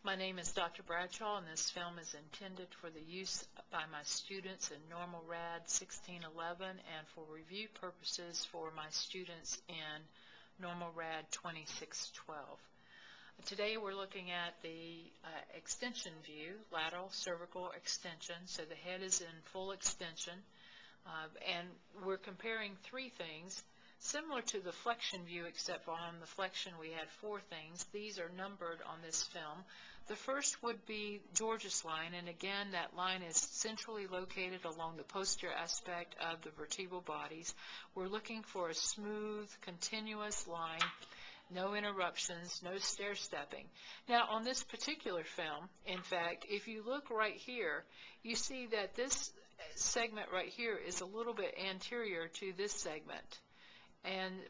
My name is Dr. Bradshaw, and this film is intended for the use by my students in Normal Rad 1611 and for review purposes for my students in Normal Rad 2612. Today we're looking at the extension view, lateral cervical extension. So the head is in full extension, and we're comparing three things similar to the flexion view, except on the flexion we had four things. These are numbered on this film. The first would be George's line, and again that line is centrally located along the posterior aspect of the vertebral bodies. We're looking for a smooth, continuous line, no interruptions, no stair stepping. Now on this particular film, in fact, if you look right here, you see that this segment right here is a little bit anterior to this segment.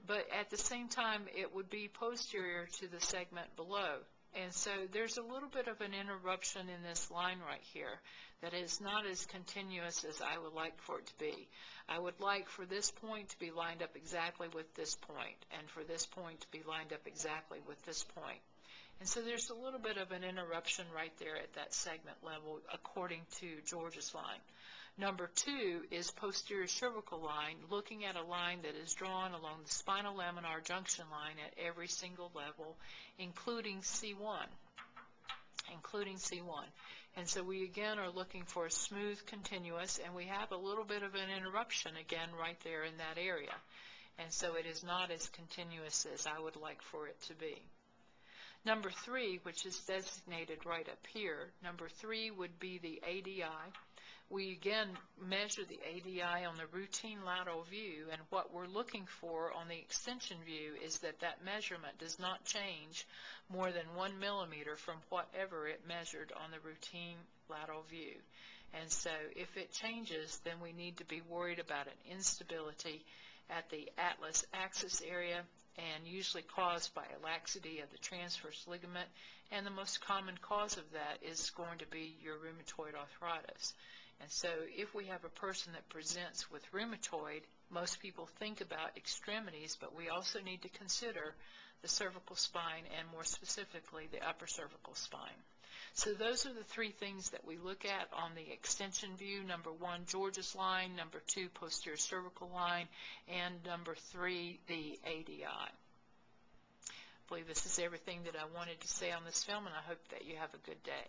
But at the same time, it would be posterior to the segment below. And so there's a little bit of an interruption in this line right here that is not as continuous as I would like for it to be. I would like for this point to be lined up exactly with this point, and for this point to be lined up exactly with this point. And so there's a little bit of an interruption right there at that segment level according to George's line. Number two is posterior cervical line, looking at a line that is drawn along the spinal laminar junction line at every single level, including C1. And so we again are looking for a smooth, continuous, and we have a little bit of an interruption again right there in that area. And so it is not as continuous as I would like for it to be. Number three, which is designated right up here, number three would be the ADI. We again measure the ADI on the routine lateral view, and what we're looking for on the extension view is that that measurement does not change more than 1 millimeter from whatever it measured on the routine lateral view. And so if it changes, then we need to be worried about an instability at the atlas axis area, and usually caused by a laxity of the transverse ligament, and the most common cause of that is going to be your rheumatoid arthritis. And so if we have a person that presents with rheumatoid, most people think about extremities, but we also need to consider the cervical spine, and more specifically the upper cervical spine. So those are the three things that we look at on the extension view. Number one, George's line. Number two, posterior cervical line. And number three, the ADI. I believe this is everything that I wanted to say on this film, and I hope that you have a good day.